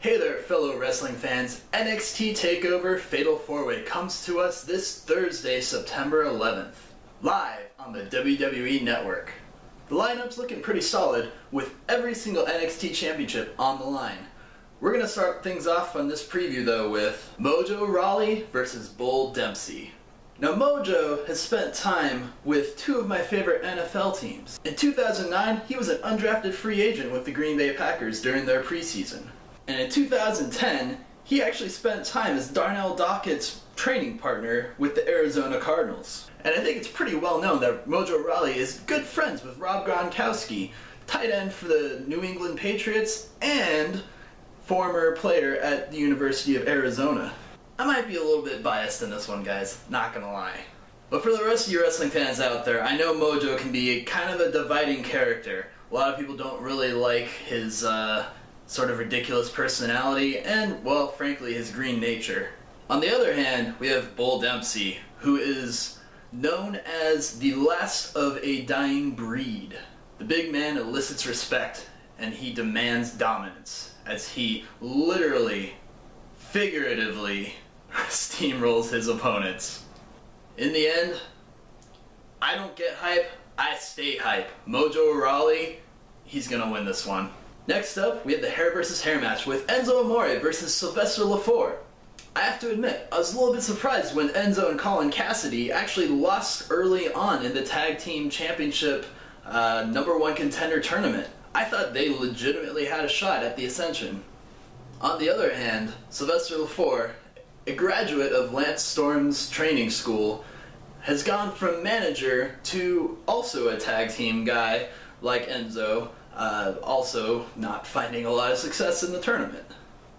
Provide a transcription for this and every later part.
Hey there, fellow wrestling fans. NXT Takeover Fatal 4-Way comes to us this Thursday, September 11th, live on the WWE Network. The lineup's looking pretty solid, with every single NXT championship on the line. We're going to start things off on this preview, though, with Mojo Rawley versus Bull Dempsey. Now, Mojo has spent time with two of my favorite NFL teams. In 2009, he was an undrafted free agent with the Green Bay Packers during their preseason. And in 2010, he actually spent time as Darnell Dockett's training partner with the Arizona Cardinals. And I think it's pretty well known that Mojo Rawley is good friends with Rob Gronkowski, tight end for the New England Patriots and former player at the University of Arizona. I might be a little bit biased in this one, guys, not gonna lie. But for the rest of you wrestling fans out there, I know Mojo can be kind of a dividing character. A lot of people don't really like his sort of ridiculous personality and, well, frankly, his green nature. On the other hand, we have Bull Dempsey, who is known as the last of a dying breed. The big man elicits respect, and he demands dominance, as he literally, figuratively, steamrolls his opponents. In the end, I don't get hype, I stay hype. Mojo Rawley, he's gonna win this one. Next up, we have the hair versus hair match with Enzo Amore versus Sylvester Lefort. I have to admit, I was a little bit surprised when Enzo and Colin Cassidy actually lost early on in the Tag Team Championship #1 contender tournament. I thought they legitimately had a shot at the Ascension. On the other hand, Sylvester Lefort, a graduate of Lance Storm's training school, has gone from manager to also a tag team guy like Enzo, also not finding a lot of success in the tournament.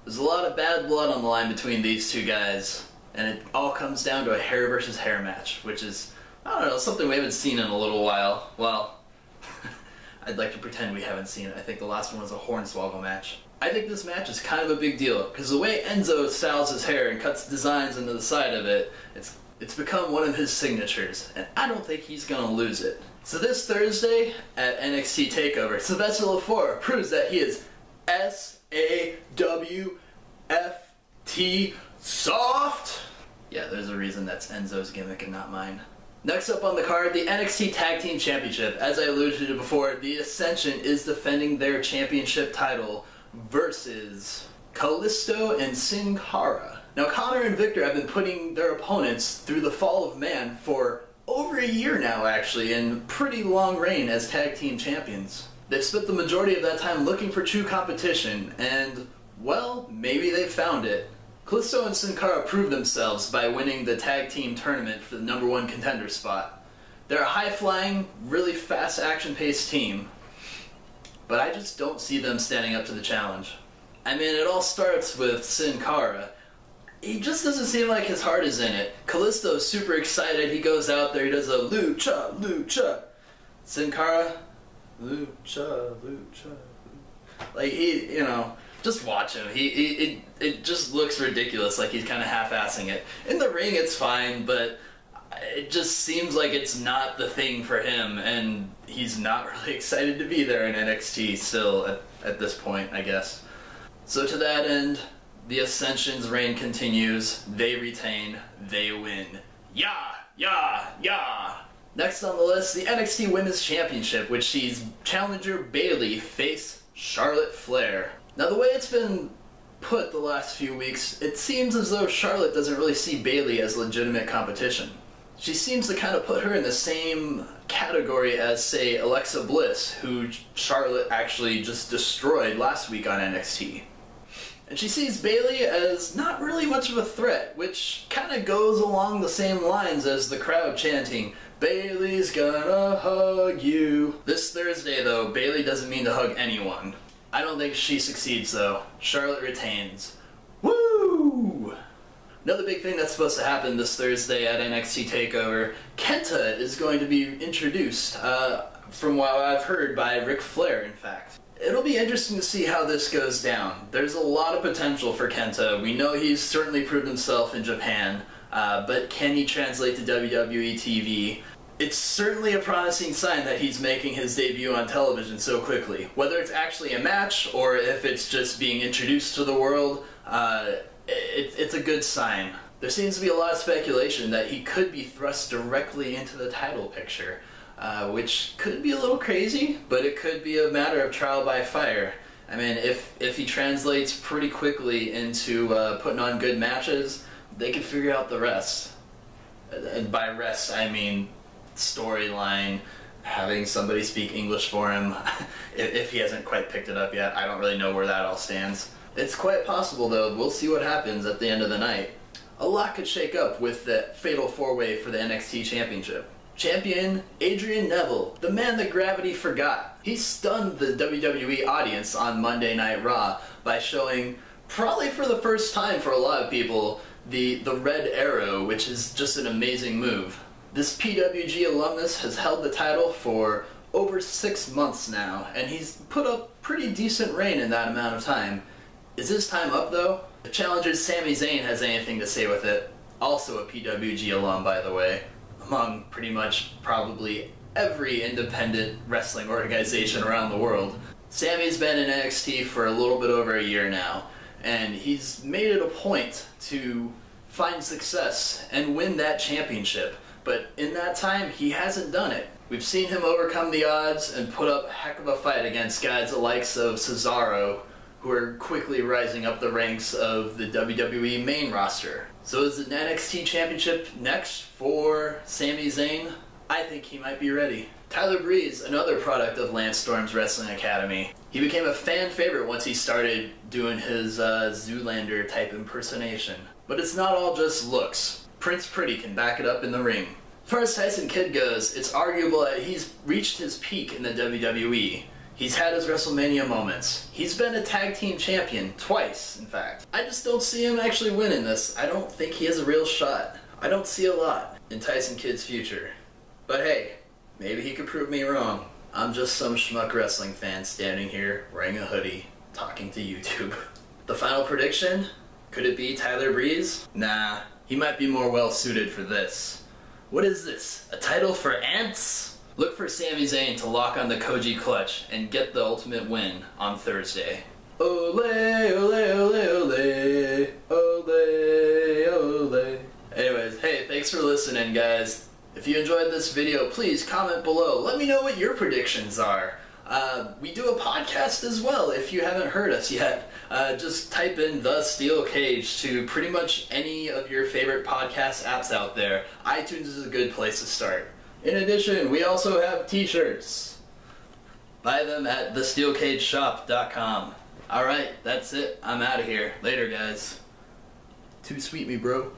There's a lot of bad blood on the line between these two guys, and it all comes down to a hair versus hair match, which is, I don't know, something we haven't seen in a little while. Well, I'd like to pretend we haven't seen it. I think the last one was a Hornswoggle match. I think this match is kind of a big deal, because the way Enzo styles his hair and cuts designs into the side of it, it's become one of his signatures, and I don't think he's gonna lose it. So this Thursday at NXT TakeOver, Sylvester Lefort proves that he is S-A-W-F-T soft. Yeah, there's a reason that's Enzo's gimmick and not mine. Next up on the card, the NXT Tag Team Championship. As I alluded to before, the Ascension is defending their championship title versus Kalisto and Sin Cara. Now, Connor and Victor have been putting their opponents through the fall of man for over a year now, actually, and pretty long reign as tag team champions. They've spent the majority of that time looking for true competition, and, well, maybe they've found it. Kalisto and Sin Cara proved themselves by winning the tag team tournament for the #1 contender spot. They're a high-flying, really fast action-paced team, but I just don't see them standing up to the challenge. I mean, it all starts with Sin Cara. He just doesn't seem like his heart is in it. Kalisto's super excited, he goes out there, he does a lucha, lucha. Sin Cara, lucha, lucha. Like, he, you know, just watch him. It just looks ridiculous, like he's kind of half-assing it. In the ring, it's fine, but it just seems like it's not the thing for him, and he's not really excited to be there in NXT still at this point, I guess. So to that end, the Ascension's reign continues, they retain, they win. Yeah, yeah, yeah! Next on the list, the NXT Women's Championship, which sees challenger Bayley face Charlotte Flair. Now, the way it's been put the last few weeks, it seems as though Charlotte doesn't really see Bayley as legitimate competition. She seems to kind of put her in the same category as, say, Alexa Bliss, who Charlotte actually just destroyed last week on NXT. And she sees Bayley as not really much of a threat, which kind of goes along the same lines as the crowd chanting, "Bayley's gonna hug you." This Thursday, though, Bayley doesn't mean to hug anyone. I don't think she succeeds, though. Charlotte retains. Woo! Another big thing that's supposed to happen this Thursday at NXT TakeOver, Kenta is going to be introduced, from what I've heard, by Ric Flair, in fact. It'll be interesting to see how this goes down. There's a lot of potential for Kenta. We know he's certainly proved himself in Japan, but can he translate to WWE TV? It's certainly a promising sign that he's making his debut on television so quickly. Whether it's actually a match or if it's just being introduced to the world, it's a good sign. There seems to be a lot of speculation that he could be thrust directly into the title picture, which could be a little crazy, but it could be a matter of trial by fire. I mean, if he translates pretty quickly into putting on good matches, they could figure out the rest. And by rest, I mean storyline, having somebody speak English for him, if he hasn't quite picked it up yet. I don't really know where that all stands. It's quite possible, though. We'll see what happens at the end of the night. A lot could shake up with the Fatal 4-Way for the NXT Championship. Champion Adrian Neville, the man that gravity forgot. He stunned the WWE audience on Monday Night Raw by showing, probably for the first time for a lot of people, the Red Arrow, which is just an amazing move. This PWG alumnus has held the title for over 6 months now, and he's put up pretty decent reign in that amount of time. Is his time up, though? If challenger Sami Zayn has anything to say with it, also a PWG alum, by the way, among pretty much probably every independent wrestling organization around the world. Sami's been in NXT for a little bit over a year now, and he's made it a point to find success and win that championship. But in that time, he hasn't done it. We've seen him overcome the odds and put up a heck of a fight against guys the likes of Cesaro, who are quickly rising up the ranks of the WWE main roster. So is the NXT Championship next for Sami Zayn? I think he might be ready. Tyler Breeze, another product of Lance Storm's Wrestling Academy. He became a fan favorite once he started doing his Zoolander type impersonation. But it's not all just looks. Prince Pretty can back it up in the ring. As far as Tyson Kidd goes, it's arguable that he's reached his peak in the WWE. He's had his WrestleMania moments. He's been a tag team champion, twice, in fact. I just don't see him actually winning this. I don't think he has a real shot. I don't see a lot in Tyson Kidd's future. But hey, maybe he could prove me wrong. I'm just some schmuck wrestling fan standing here, wearing a hoodie, talking to YouTube. The final prediction? Could it be Tyler Breeze? Nah, he might be more well suited for this. What is this? A title for ants? Look for Sami Zayn to lock on the Koji clutch and get the ultimate win on Thursday. Ole, ole, ole, ole, ole, ole. Anyways, hey, thanks for listening, guys. If you enjoyed this video, please comment below. Let me know what your predictions are. We do a podcast as well, if you haven't heard us yet. Just type in The Steel Cage to pretty much any of your favorite podcast apps out there. iTunes is a good place to start. In addition, we also have t-shirts. Buy them at thesteelcageshop.com. Alright, that's it. I'm out of here. Later, guys. Too sweet me, bro.